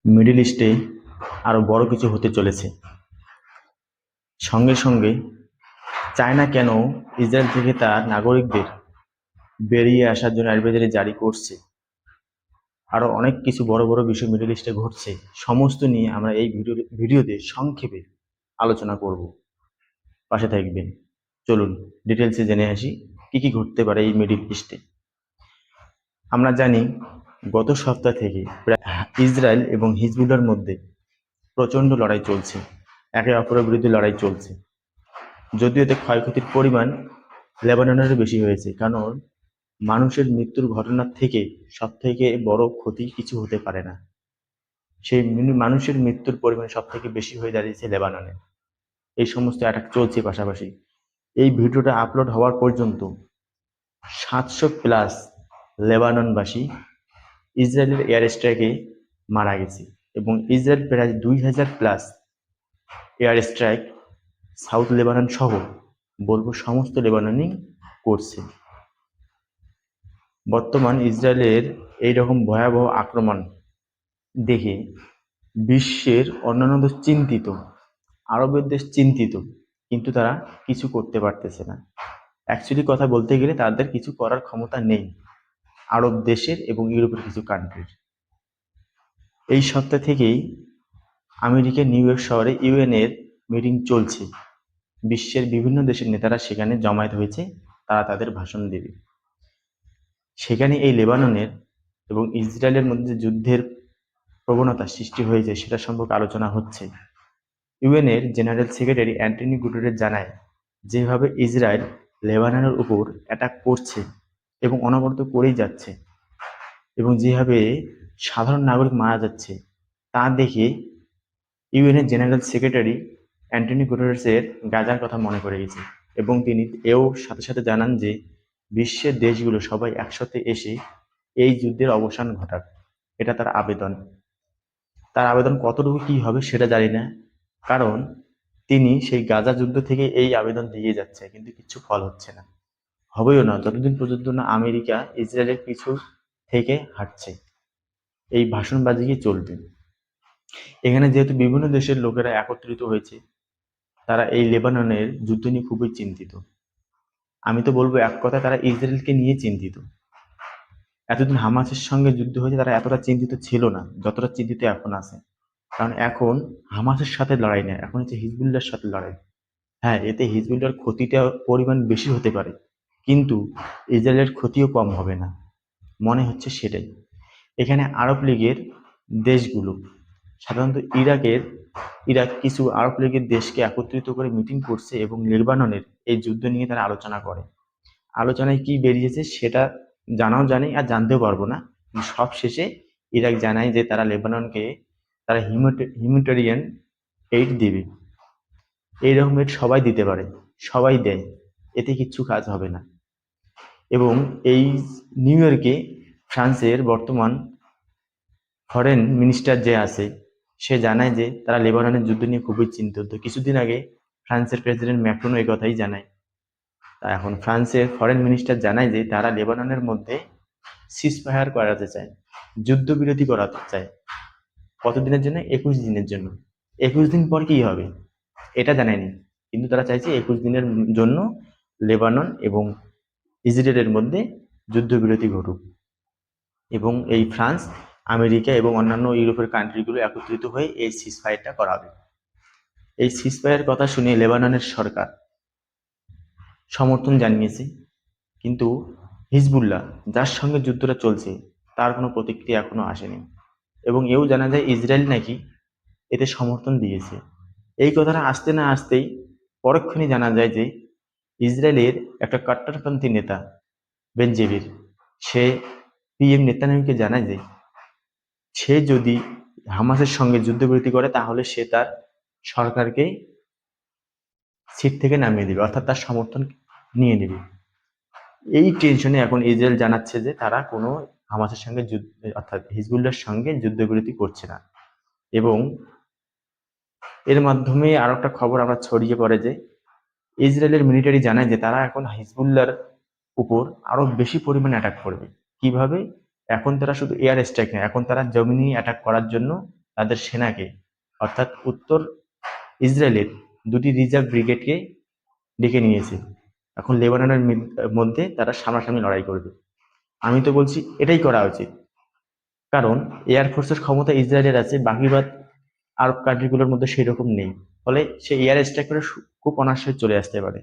Middle ইস্টে আরো বড় কিছু হতে চলেছে। সঙ্গে সঙ্গে চায়না কেন ইসরায়েল থেকে তার নাগরিকদের বেরিয়ে আসার জন্য অ্যাডভাইজারি জারি করছে, আরো অনেক কিছু বড় বড় বিষয় মিডল ইস্টে ঘটছে, সমস্ত নিয়ে আমরা এই ভিডিওতে সংক্ষেপে আলোচনা করব। পাশে থাকবেন। চলুন ডিটেলসে জেনে আসি কি কি ঘটতে পারে এই মিডল ইস্টে। আমরা জানি গত সপ্তাহ থেকে ইসরায়েল এবং হিজবুল্লাহর মধ্যে প্রচন্ড লড়াই চলছে, একে অপরের বিরুদ্ধে লড়াই চলছে। যদিও এতে ক্ষয়ক্ষতির পরিমাণ লেবাননেরও বেশি হয়েছে, কারণ মানুষের মৃত্যুর ঘটনার থেকে সব থেকে বড় ক্ষতি কিছু হতে পারে না। সেই মানুষের মৃত্যুর পরিমাণ সব থেকে বেশি হয়ে দাঁড়িয়েছে লেবাননে। এই সমস্ত অ্যাটাক চলছে পাশাপাশি। এই ভিডিওটা আপলোড হওয়ার পর্যন্ত 700+ লেবাননবাসী ইসরায়েলের এয়ার স্ট্রাইকে মারা গেছে, এবং ইসরায়েল প্রায় 2000+ এয়ার স্ট্রাইক সাউথ লেবানন সহ বলবো সমস্ত লেবাননই করছে। বর্তমান ইসরায়েলের এইরকম ভয়াবহ আক্রমণ দেখে বিশ্বের অন্যান্য দেশ চিন্তিত, আরবের দেশ চিন্তিত, কিন্তু তারা কিছু করতে পারতেছে না। অ্যাকচুয়ালি কথা বলতে গেলে তাদের কিছু করার ক্ষমতা নেই আরব দেশের এবং ইউরোপের কিছু কান্ট্রির। এই সপ্তাহ থেকেই আমেরিকার নিউ ইয়র্ক শহরে ইউএন এর মিটিং চলছে। বিশ্বের বিভিন্ন দেশের নেতারা সেখানে জমায়েত হয়েছে, তারা তাদের ভাষণ দেবে। সেখানে এই লেবাননের এবং ইসরায়েলের মধ্যে যুদ্ধের প্রবণতা সৃষ্টি হয়েছে সেটা সম্পর্কে আলোচনা হচ্ছে। ইউএনের জেনারেল সেক্রেটারি অ্যান্টনি গুটেরেস জানায়, যেভাবে ইসরায়েল লেবাননের উপর অ্যাটাক করছে এবং অনবরত করেই যাচ্ছে, এবং যেভাবে সাধারণ নাগরিক মারা যাচ্ছে, তা দেখে ইউএনের জেনারেল সেক্রেটারি অ্যান্টনি গুটেরেসের গাজার কথা মনে পড়ে গেছে, এবং তিনি এও সাথে সাথে জানান যে বিশ্বের দেশগুলো সবাই একসাথে এসে এই যুদ্ধের অবসান ঘটাক। এটা তার আবেদন। তার আবেদন কতটুকু কি হবে সেটা জানি না, কারণ তিনি সেই গাজা যুদ্ধ থেকে এই আবেদন দিয়ে যাচ্ছে, কিন্তু কিছু ফল হচ্ছে না, হবেও না যতদিন পর্যন্ত না আমেরিকা ইসরায়েলের পিছু থেকে হাঁটছে। এই ভাষণবাজি চলবে। এখানে যেহেতু বিভিন্ন দেশের লোকেরা একত্রিত হয়েছে, তারা এই লেবাননের যুদ্ধ নিয়ে খুবই চিন্তিত। আমি তো বলবো এক কথায় তারা ইসরায়েলকে নিয়ে চিন্তিত। এতদিন হামাসের সঙ্গে যুদ্ধ হয়েছে, তারা এতটা চিন্তিত ছিল না যতটা চিন্তিত এখন আছে। কারণ এখন হামাসের সাথে লড়াই না, এখন হচ্ছে হিজবুল্লাহর সাথে লড়াই। হ্যাঁ, এতে হিজবুল্লাহর ক্ষতিটা পরিমাণ বেশি হতে পারে, কিন্তু ইসরায়েলের ক্ষতিও কম হবে না, মনে হচ্ছে সেটাই। এখানে আরব লীগের দেশগুলো, সাধারণত ইরাক কিছু আরব লীগের দেশকে একত্রিত করে মিটিং করছে, এবং লেবাননের এই যুদ্ধ নিয়ে তারা আলোচনা করে। আলোচনায় কি বেরিয়েছে সেটা জানাও জানি, আর জানতেও পারবো না। কিন্তু সব শেষে ইরাক জানায় যে তারা লেবাননকে তারা হিউম্যানিটেরিয়ান এইড দিবে। এইরকম এইড সবাই দিতে পারে, সবাই দেয়, এতে কিচ্ছু কাজ হবে না। এবং এই নিউ ইয়র্কে ফ্রান্সের বর্তমান ফরেন মিনিস্টার যে আছে, সে জানায় যে তারা লেবাননের যুদ্ধ নিয়ে খুবই চিন্তিত। কিছুদিন আগে ফ্রান্সের প্রেসিডেন্ট ম্যাক্রনও এই কথাই জানায়। তা এখন ফ্রান্সের ফরেন মিনিস্টার জানায় যে তারা লেবাননের মধ্যে সিজফায়ার করাতে চায়, যুদ্ধবিরতি করাতে চায়। কতদিনের জন্য? 21 দিনের জন্য। 21 দিন পর কি হবে এটা জানায়নি, কিন্তু তারা চাইছে 21 দিনের জন্য লেবানন এবং ইসরায়েলের মধ্যে যুদ্ধবিরতি ঘটুক, এবং এই ফ্রান্স, আমেরিকা এবং অন্যান্য ইউরোপের কান্ট্রিগুলো একত্রিত হয়ে এই সিজফায়ারটা করাবে। এই সিজফায়ার কথা শুনে লেবাননের সরকার সমর্থন জানিয়েছে, কিন্তু হিজবুল্লাহ, যার সঙ্গে যুদ্ধটা চলছে, তার কোনো প্রতিক্রিয়া এখনো আসেনি। এবং এও জানা যায় ইসরায়েল নাকি এতে সমর্থন দিয়েছে। এই কথাটা আসতে না আসতেই পরক্ষণেই জানা যায় যে ইসরায়েলের একটা কট্টরপন্থী নেতা বেনজেভির, সে পিএম নেতানিয়াহুকে জানায় যে সে যদি হামাসের সঙ্গে যুদ্ধবিরতি করে তাহলে সে তার সরকারকে সিট থেকে নামিয়ে দেবে, অর্থাৎ তার সমর্থন নিয়ে নেবে। এই টেনশনে এখন ইসরায়েল জানাচ্ছে যে তারা কোনো হামাসের সঙ্গে যুদ্ধ, অর্থাৎ হিজবুল্লাহর সঙ্গে যুদ্ধবিরতি করছে না। এবং এর মাধ্যমে আরো একটা খবর আমরা ছড়িয়ে পড়ে যে ইসরায়েলের মিলিটারি জানায় যে তারা এখন হিজবুল্লাহর উপর আরো বেশি পরিমাণে অ্যাটাক করবে। কিভাবে? এখন তারা শুধু এয়ার স্ট্রাইক না, এখন তারা জমিনি অ্যাটাক করার জন্য তাদের সেনাকে, অর্থাৎ উত্তর ইসরায়েলের দুটি রিজার্ভ ব্রিগেডকে ডেকে নিয়েছে। এখন লেবাননের মধ্যে তারা সামনাসামনি লড়াই করবে। আমি তো বলছি এটাই করা উচিত, কারণ এয়ারফোর্সের ক্ষমতা ইসরায়েলের আছে, বাকিবাদ আরব কান্ট্রিগুলোর মধ্যে সেই রকম নেই। ফলে সে এয়ার স্ট্রাইক করে খুব অনায়াসে চলে আসতে পারে।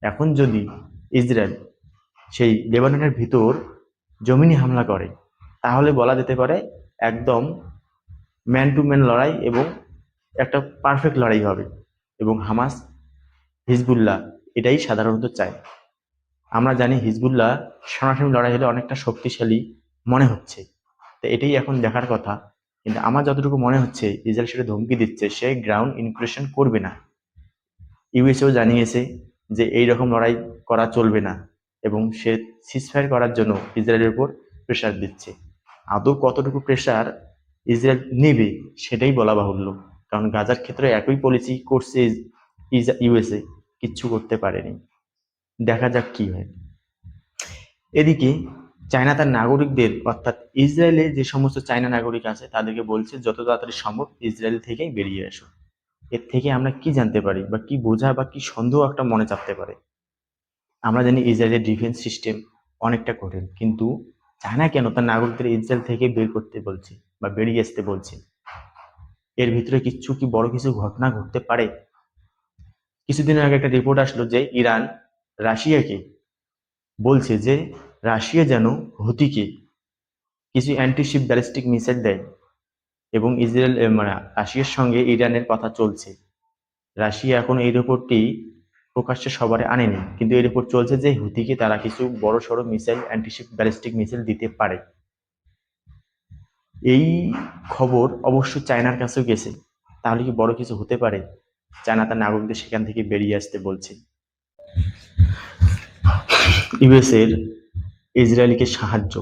এখন যদি ইসরায়েল সেই লেবাননের ভিতর জমিনি হামলা করে, তাহলে বলা যেতে পারে একদম ম্যান টু ম্যান লড়াই এবং একটা পারফেক্ট লড়াই হবে। এবং হামাস, হিজবুল্লাহ এটাই সাধারণত চায়। আমরা জানি হিজবুল্লাহ সামনাসামনি লড়াই হলে অনেকটা শক্তিশালী মনে হচ্ছে, তো এটাই এখন দেখার কথা। কিন্তু আমার যতটুকু মনে হচ্ছে ইসরায়েল সেটা ধমকি দিচ্ছে, সে গ্রাউন্ড ইনক্লুশন করবে না। ইউএসও জানিয়েছে যে এই রকম লড়াই করা চলবে না, এবং সে সিজফায়ার করার জন্য ইসরায়েলের উপর প্রেশার দিচ্ছে। আদৌ কতটুকু প্রেশার ইসরায়েল নেবে সেটাই বলা বাহুল্য, কারণ গাজার ক্ষেত্রে একই পলিসি করছে ইউএসএ, কিচ্ছু করতে পারেনি। দেখা যাক কি হয়। এদিকে চায়না তার নাগরিকদের, অর্থাৎ ইসরায়েলে যে সমস্ত চায়না নাগরিক আছে তাদেরকে বলছে যত তাড়াতাড়ি সম্ভব ইসরায়েল থেকেই বেরিয়ে এসো। এর থেকে আমরা কি জানতে পারি বা কি বোঝা বা কি সন্দেহ একটা মনে চাপতে পারে? আমরা জানি ইসরায়েলের ডিফেন্স সিস্টেম অনেকটা কঠিন, কিন্তু চায়না কেন তার নাগরিকদের ইসরায়েল থেকে বের করতে বলছে বা বেরিয়ে আসতে বলছে? এর ভিতরে কি বড় কিছু ঘটনা ঘটতে পারে? কিছুদিন আগে একটা রিপোর্ট আসলো যে ইরান রাশিয়াকে বলছে যে রাশিয়া যেন হুতিকে কিছু অ্যান্টিশিপ ব্যালিস্টিক মিসাইল দেয়, এবং ইসরায়েল মানে রাশিয়ার সঙ্গে ইরানের কথা চলছে। রাশিয়া এখন এই রিপোর্টটি প্রকাশ্যে সবারে আনেনি, কিন্তু এই রিপোর্ট চলছে যে হুতিকে তারা কিছু বড় সড়ো মিসাইল, অ্যান্টিশিপ ব্যালিস্টিক মিসাইল দিতে পারে। এই খবর অবশ্য চায়নার কাছেও গেছে। তাহলে কি বড় কিছু হতে পারে? চায়না তার নাগরিকদের সেখান থেকে বেরিয়ে আসতে বলছে। ইউএসের ইসরায়েলকে সাহায্য,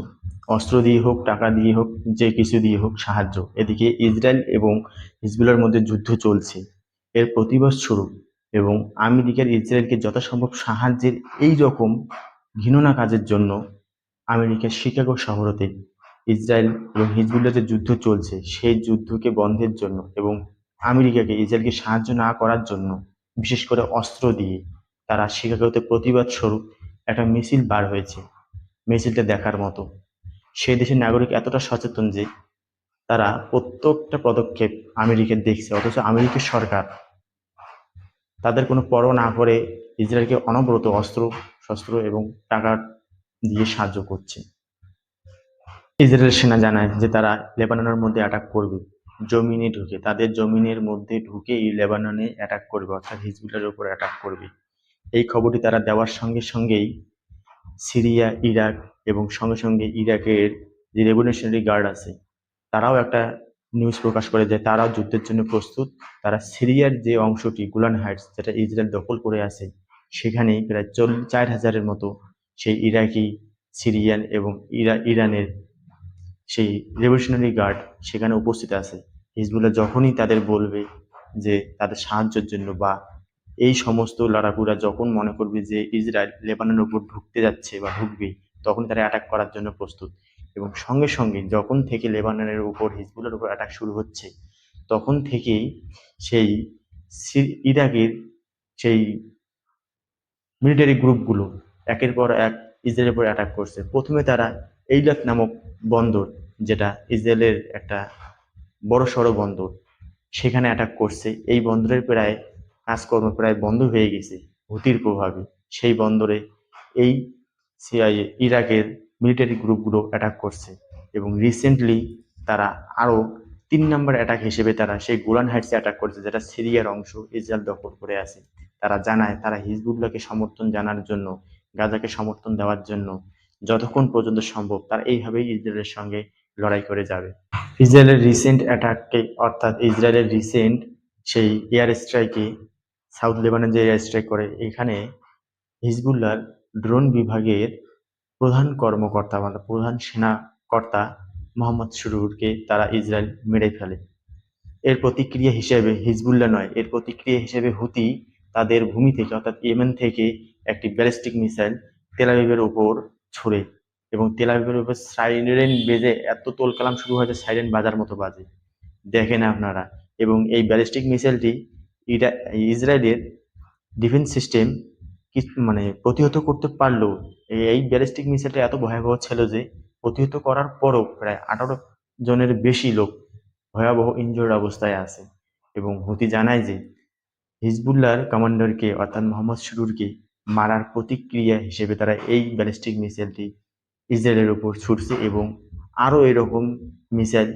অস্ত্র দিয়ে হোক, টাকা দিয়ে হোক, যে কিছু দিয়ে হোক সাহায্য। এদিকে ইসরায়েল এবং হিজবুলের মধ্যে যুদ্ধ চলছে, এর প্রতিবাদ স্বরূপ এবং আমেরিকার ইসরায়েলকে যথাসম্ভব সাহায্যের এই রকম ঘৃণনা কাজের জন্য আমেরিকার শিকাগো শহরতে ইসরায়েল এবং হিজবুলের যে যুদ্ধ চলছে সেই যুদ্ধকে বন্ধের জন্য এবং আমেরিকাকে ইসরায়েলকে সাহায্য না করার জন্য, বিশেষ করে অস্ত্র দিয়ে, তারা শিকাগোতে প্রতিবাদ স্বরূপ একটা মিছিল বার হয়েছে। মিছিলটা দেখার মতো। সেই দেশের নাগরিক এতটা সচেতন যে তারা প্রত্যেকটা পদক্ষেপ আমেরিকা দেখছে, অথচ আমেরিকার সরকার তাদের কোনো পরোয়া না করে ইসরায়েলকে অনবরত অস্ত্র শস্ত্র এবং টাকা দিয়ে সাহায্য করছে। ইসরায়েল সেনা জানায় যে তারা লেবাননের মধ্যে অ্যাটাক করবে, জমিনে ঢুকে, তাদের জমিনের মধ্যে ঢুকে এই লেবাননে অ্যাটাক করবে, অর্থাৎ হিজবুলের উপর অ্যাটাক করবে। এই খবরটি তারা দেওয়ার সঙ্গে সঙ্গেই সিরিয়া, ইরাক এবং সঙ্গে সঙ্গে ইরাকের যে রেভলিউশনারি গার্ড আছে তারাও একটা নিউজ প্রকাশ করে যে তারাও যুদ্ধের জন্য প্রস্তুত। তারা সিরিয়ার যে অংশটি গোলান হাইটস, যেটা ইসরায়েল দখল করে আছে, সেখানে প্রায় 4,000-এর মতো সেই ইরাকি, সিরিয়ান এবং ইরানের সেই রেভলিউশনারি গার্ড সেখানে উপস্থিত আছে। হিজবুল্লাহ যখনই তাদের বলবে যে তাদের সাহায্যের জন্য, বা এই সমস্ত লড়াকুরা যখন মনে করবে যে ইসরায়েল লেবাননের উপর ঢুকতে যাচ্ছে বা ঢুকবে, তখন তারা অ্যাটাক করার জন্য প্রস্তুত। এবং সঙ্গে সঙ্গে যখন থেকে লেবাননের উপর হিজবুলের উপর অ্যাটাক শুরু হচ্ছে, তখন থেকেই সেই ইরাকের সেই মিলিটারি গ্রুপগুলো একের পর এক ইসরায়েলের উপর অ্যাটাক করছে। প্রথমে তারা এইলাত নামক বন্দর, যেটা ইসরায়েলের একটা বড় সড়ো বন্দর, সেখানে অ্যাটাক করছে। এই বন্দরের প্রায় কাজকর্ম প্রায় বন্ধ হয়ে গেছে হুতির প্রভাবে। সেই বন্দরে এই ইরাকের মিলিটারি গ্রুপগুলো অ্যাটাক করছে। এবং রিসেন্টলি তারা আরও 3 নম্বর অ্যাটাক হিসেবে তারা সেই গোলান হাইটসে অ্যাটাক করছে, যেটা সিরিয়ার অংশ, ইসরায়েল দখল করে আছে। তারা জানায় তারা হিজবুল্লাহকে সমর্থন জানার জন্য, গাজাকে সমর্থন দেওয়ার জন্য যতক্ষণ পর্যন্ত সম্ভব তারা এইভাবেই ইসরায়েলের সঙ্গে লড়াই করে যাবে। ইসরায়েলের রিসেন্ট অ্যাটাককে, অর্থাৎ ইসরায়েলের রিসেন্ট সেই এয়ার স্ট্রাইকে, সাউথ লেবানন যে এয়ার স্ট্রাইক করে, এখানে হিজবুল্লাহর ড্রোন বিভাগের প্রধান কর্মকর্তা মানে প্রধান সেনাকর্তা মোহাম্মদ সুরুরকে তারা ইসরায়েল মেরে ফেলে। এর প্রতিক্রিয়া হিসেবে হিজবুল্লাহ নয়, এর প্রতিক্রিয়া হিসেবে হুতি তাদের ভূমি থেকে, অর্থাৎ ইয়েমেন থেকে একটি ব্যালিস্টিক মিসাইল তেল আবিবের উপর ছুড়ে, এবং তেল আবিবের উপর সাইরেন বেজে এত তোলকালাম শুরু হয় যে সাইরেন বাজার মতো বাজে। দেখেন আপনারা। এবং এই ব্যালিস্টিক মিসাইলটি ইসরায়েলের ডিফেন্স সিস্টেম মানে প্রতিহত করতে পারলেও এই ব্যালিস্টিক মিসাইলটা এত ভয়াবহ ছিল যে প্রতিহত করার পরও প্রায় 18 জনের বেশি লোক ভয়াবহ ইনজুর্ড অবস্থায় আছে। এবং হুতি জানায় যে হিজবুল্লাহর কমান্ডারকে অর্থাৎ মোহাম্মদ শুরুরকে মারার প্রতিক্রিয়া হিসেবে তারা এই ব্যালিস্টিক মিসাইলটি ইসরায়েলের উপর ছুটছে এবং আরো এরকম মিসাইল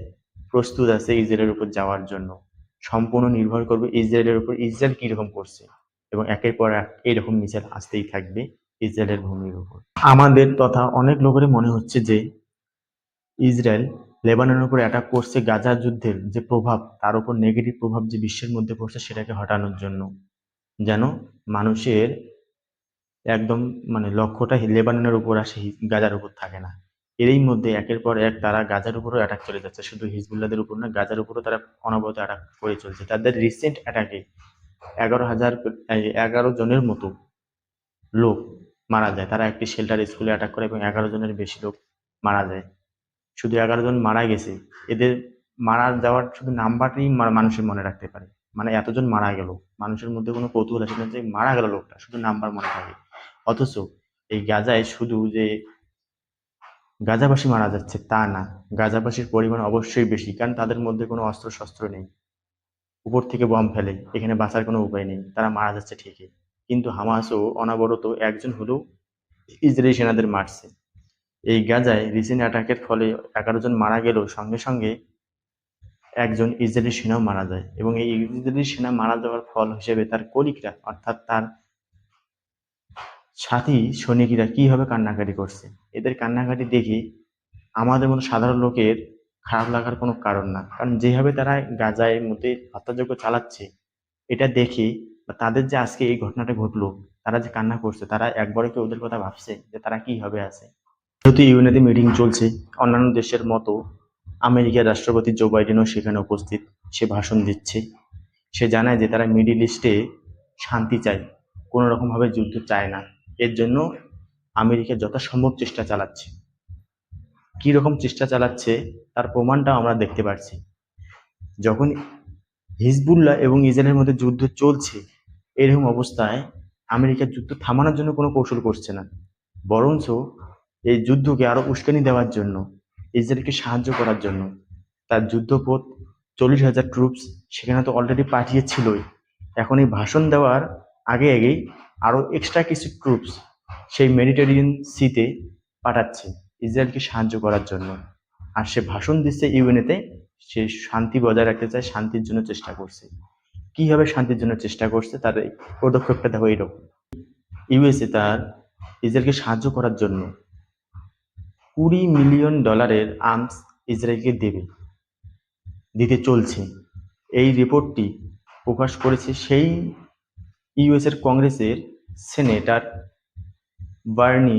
প্রস্তুত আছে ইসরায়েলের উপর যাওয়ার জন্য। সম্পূর্ণ নির্ভর করবে ইসরায়েলের উপর, ইসরায়েল কিরকম করছে। এবং একের পর এক এরকম মিসাইল আসতেই থাকবে ইসরায়েলের ভূমির উপর। আমাদের তথা অনেক লোকেরই মনে হচ্ছে যে ইসরায়েল লেবাননের উপর অ্যাটাক করছে গাজা যুদ্ধের যে প্রভাব, তার উপর নেগেটিভ প্রভাব যে বিশ্বের মধ্যে পড়ছে সেটাকে হটানোর জন্য, যেন মানুষের একদম মানে লক্ষ্যটা লেবাননের উপর আসে, গাজার উপর থাকে না। এরই মধ্যে একের পর এক তারা গাজার উপরও অ্যাটাক চলে যাচ্ছে, শুধু হিজবুল্লাহদের উপর না, গাজার উপরও তারা অনবরত অ্যাটাক করে চলছে। তাদের রিসেন্ট অ্যাটাকে 11 জনের মতো লোক মারা যায়। তারা একটি শেল্টার স্কুলে অ্যাটাক করে এবং 11 জনের বেশি লোক মারা যায়। শুধু 11 জন মারা গেছে, এদের মারা যাওয়ার শুধু নাম্বারটাই মানুষের মনে রাখতে পারে। মানে এতজন মারা গেল, মানুষের মধ্যে কোনো কৌতূহল আসে না যে মারা গেল লোকটা, শুধু নাম্বার মনে থাকে। অথচ এই গাজায় শুধু যে গাজাবাসী মারা যাচ্ছে তা না, গাজাবাসীর পরিমাণ অবশ্যই বেশি, কারণ তাদের মধ্যে কোনো অস্ত্র শস্ত্র নেই। উপর থেকে বম ফেলে, এখানে বাঁচার কোনো উপায় নেই, তারা মারা যাচ্ছে ঠিকই। কিন্তু হামাসও অনবরত একজন হলেও ইসরায়েলি সেনাদের মারছে। এই গাজায় রিসেন্ট অ্যাটাকের ফলে 11 জন মারা গেলেও সঙ্গে সঙ্গে একজন ইসরায়েলি সেনাও মারা যায়। এবং এই ইসরায়েলি সেনা মারা যাওয়ার ফল হিসেবে তার কলিগরা অর্থাৎ তার সাথী সৈনিকরা কিভাবে কান্নাকাটি করছে, এদের কান্নাকাটি দেখে আমাদের মতো সাধারণ লোকের খারাপ লাগার কোনো কারণ না। কারণ যেভাবে তারা গাজায় মধ্যে হত্যাযজ্ঞ চালাচ্ছে, এটা দেখে বা তাদের যে আজকে এই ঘটনাটা ঘটলো, তারা যে কান্না করছে, তারা একবারও কি ওদের কথা ভাবছে যে তারা কিভাবে আছে? যেহেতু ইউএনএতে মিটিং চলছে, অন্যান্য দেশের মতো আমেরিকার রাষ্ট্রপতি জো বাইডেনও সেখানে উপস্থিত। সে ভাষণ দিচ্ছে। সে জানায় যে তারা মিডিল ইস্টে শান্তি চায়, কোনো রকম ভাবে যুদ্ধ চায় না। এর জন্য আমেরিকা যথাসম্ভব চেষ্টা চালাচ্ছে। কি রকম চেষ্টা চালাচ্ছে তার প্রমাণটা আমরা দেখতে পাচ্ছি। যখন হিজবুল্লাহ এবং ইসরায়েলের মধ্যে যুদ্ধ চলছে, এরকম অবস্থায় আমেরিকার যুদ্ধ থামানোর জন্য কোনো কৌশল করছে না, বরঞ্চ এই যুদ্ধকে আরো উস্কানি দেওয়ার জন্য, ইসরায়েলকে সাহায্য করার জন্য তার যুদ্ধপথ 40,000 ট্রুপস সেখানে তো অলরেডি পাঠিয়েছিলই। এখন এই ভাষণ দেওয়ার আগে আগেই আরো এক্সট্রা কিছু ট্রুপস সেই মেডিটেরিয়ান সিতে পাঠাচ্ছে ইসরায়েলকে সাহায্য করার জন্য। আর সে ভাষণ দিচ্ছে ইউএনএতে, সে শান্তি বজায় রাখতে চায়, শান্তির জন্য চেষ্টা করছে। কিভাবে শান্তির জন্য চেষ্টা করছে তার এই পদক্ষেপটা দেখো এইরকম। ইউএসএ তার ইসরায়েলকে সাহায্য করার জন্য $20 মিলিয়ন আর্মস ইসরায়েলকে দিতে চলছে। এই রিপোর্টটি প্রকাশ করেছে সেই ইউএস এর কংগ্রেসের সেনেটর বার্নি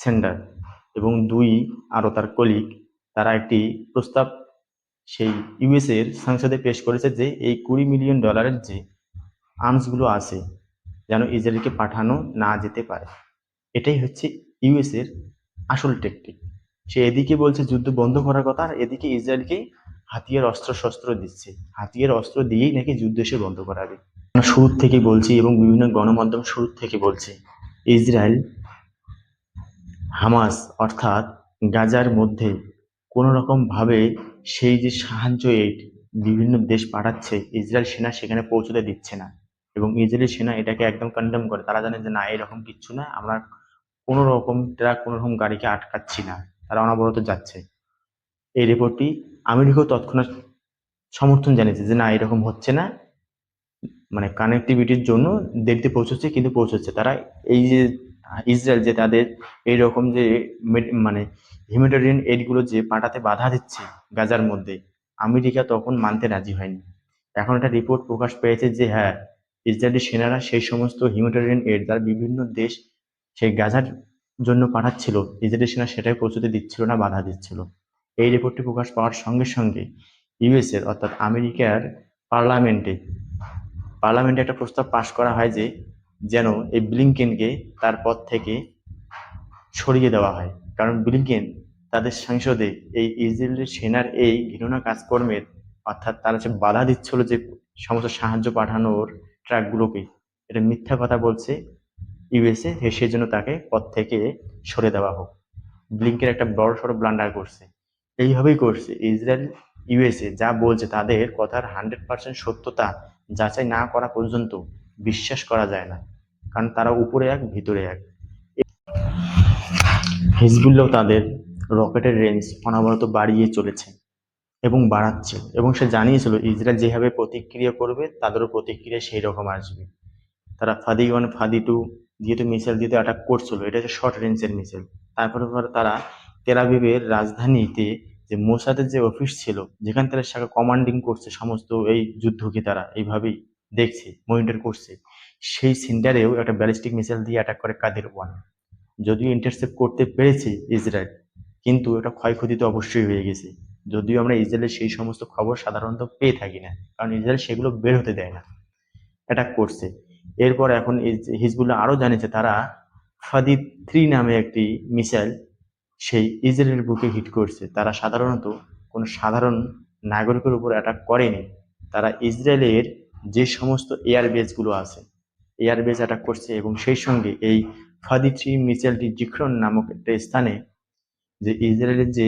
স্যান্ডার এবং আরো তার কলিগ। তারা একটি প্রস্তাব সেই ইউএস এর সংসদে পেশ করেছে যে এই $20 মিলিয়ন যে আর্মস গুলো আছে যেন ইসরায়েলকে পাঠানো না যেতে পারে। এটাই হচ্ছে ইউএস এর আসল টেকটিক। সে এদিকে বলছে যুদ্ধ বন্ধ করার কথা, আর এদিকে ইসরায়েলকে হাতিয়ার অস্ত্র শস্ত্র দিচ্ছে। হাতিয়ার অস্ত্র দিয়েই নাকি যুদ্ধ সে বন্ধ করাবে। শুরু থেকে বলছি এবং বিভিন্ন গণমাধ্যম শুরু থেকে বলছে, ইসরায়েল হামাস অর্থাৎ গাজার মধ্যে কোনো রকম ভাবে সেই যে সাহায্য এইড বিভিন্ন দেশ পাঠাচ্ছে, ইসরায়েল সেনা সেখানে পৌঁছতে দিচ্ছে না। এবং ইসরায়েলি সেনা এটাকে একদম কন্ডেম করে। তারা জানে যে না, এরকম কিচ্ছু না, আমরা কোনো রকম ট্রাক কোনো রকম গাড়িকে আটকাচ্ছি না, তারা অনবরত যাচ্ছে। এই রিপোর্টটি আমেরিকাও তৎক্ষণাৎ সমর্থন জানিয়েছে যে না, এরকম হচ্ছে না, মানে কানেক্টিভিটির জন্য দেরিতে পৌঁছচ্ছে, কিন্তু পৌঁছচ্ছে। তারা এই যে ইসরায়েল যে তাদের এইরকম যে মানে হিউম্যানিটেরিয়ান এইড গুলো যে পাঠাতে বাধা দিচ্ছে গাজার মধ্যে, আমেরিকা তখন মানতে রাজি হয়নি। এখন একটা রিপোর্ট প্রকাশ পেয়েছে যে হ্যাঁ, ইসরায়েলি সেনারা সেই সমস্ত হিউম্যানিটেরিয়ান এইড যারা বিভিন্ন দেশ সেই গাজার জন্য পাঠাচ্ছিল, ইসরায়েলি সেনা সেটাই পৌঁছতে দিচ্ছিল না, বাধা দিচ্ছিল। এই রিপোর্টটি প্রকাশ পাওয়ার সঙ্গে সঙ্গে ইউএস এর অর্থাৎ আমেরিকার পার্লামেন্টে একটা প্রস্তাব পাশ করা হয় যে যেন এই ব্লিংকেনকে তার পদ থেকে সরিয়ে দেওয়া হয়। কারণ ব্লিংকেন তাদের সংসদে এই ইসরায়েলের সেনার এই ঘৃণা কাজকর্মের অর্থাৎ তারা যে বাধা দিচ্ছিল যে সমস্ত সাহায্য পাঠানোর ট্রাকগুলোকে, এটা মিথ্যা কথা বলছে ইউএসএ, সেই জন্য তাকে পদ থেকে সরে দেওয়া হোক। ব্লিংকের একটা বড় সড়ো ব্লান্ডার করছে। এইভাবেই করছে ইসরায়েল। ইউএসএ যা বলছে তাদের কথার 100% সত্যতা যাচাই না করা পর্যন্ত বিশ্বাস করা যায় না, কারণ তারা উপরে এক ভিতরে এক। হিজবুল্লাহ তাদের রকেটের রেঞ্জ অনবরত বাড়িয়ে চলেছে এবং বাড়াচ্ছে, এবং সে জানিয়েছিল ইসরায়েল যেভাবে প্রতিক্রিয়া করবে তাদেরও প্রতিক্রিয়া সেই রকম আসবে। তারা ফাদি ওয়ান ফাদি টু যেহেতু মিসাইল দিয়ে অ্যাটাক করছিল, এটা হচ্ছে শর্ট রেঞ্জের মিসাইল। তারপরে তারা তেল আবিবের রাজধানীতে যে মোসাদের যে অফিস ছিল, যেখান থেকে সাথে কমান্ডিং করছে সমস্ত এই যুদ্ধকে, তারা এইভাবেই দেখছে, মনিটর করছে, সেই সেন্টারেও একটা ব্যালিস্টিক মিসাইল দিয়ে অ্যাটাক করে কাদের ওয়ান। যদিও ইন্টারসেপ্ট করতে পেরেছে ইসরায়েল, কিন্তু এটা ক্ষয়ক্ষতি তো অবশ্যই হয়ে গেছে। যদিও আমরা ইসরায়েলের সেই সমস্ত খবর সাধারণত পেয়ে থাকি না, কারণ ইসরায়েল সেগুলো বের হতে দেয় না। অ্যাটাক করছে। এরপর এখন হিজবুল্লাহ আরো জানিয়েছে তারা ফাদি 3 নামে একটি মিসাইল সেই ইসরায়েলের বুকে হিট করছে। তারা সাধারণত কোনো সাধারণ নাগরিকের উপর অ্যাটাক করেনি, তারা ইসরায়েলের যে সমস্ত এয়ার বেসগুলো আছে এয়ার বেস অ্যাটাক করছে, এবং সেই সঙ্গে এই ফাদি 3 মিসাইলটি জিক্রন নামক একটা স্থানে যে ইসরায়েলের যে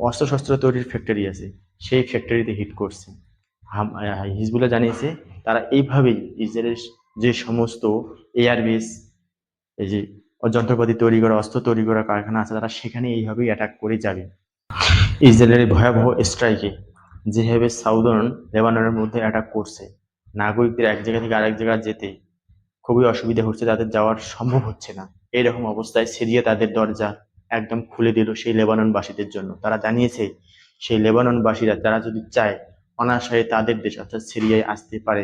অস্ত্রশস্ত্র তৈরির ফ্যাক্টরি আছে সেই ফ্যাক্টরিতে হিট করছে। হিজবুল্লাহ জানিয়েছে তারা এইভাবেই ইসরায়েলের যে সমস্ত এয়ারবেস, এই যে যন্ত্রপাতি তৈরি করা, অস্ত্র তৈরি করা কারখানা আছে, তারা সেখানে এইভাবেই অ্যাটাক করে যাবে। ইসরায়েলের এই ভয়াবহ স্ট্রাইকে যেভাবে সাউদার্ন লেবাননের মধ্যে অ্যাটাক করছে, নাগরিকদের এক জায়গা থেকে আরেক জায়গায় যেতে খুবই অসুবিধা হচ্ছে, তাদের যাওয়ার সম্ভব হচ্ছে না। এইরকম অবস্থায় সিরিয়া তাদের দরজা একদম খুলে দিল সেই লেবাননবাসীদের জন্য। তারা জানিয়েছে সেই লেবাননবাসীরা তারা যদি চায় অনায়াসে তাদের দেশ অর্থাৎ সিরিয়ায় আসতে পারে।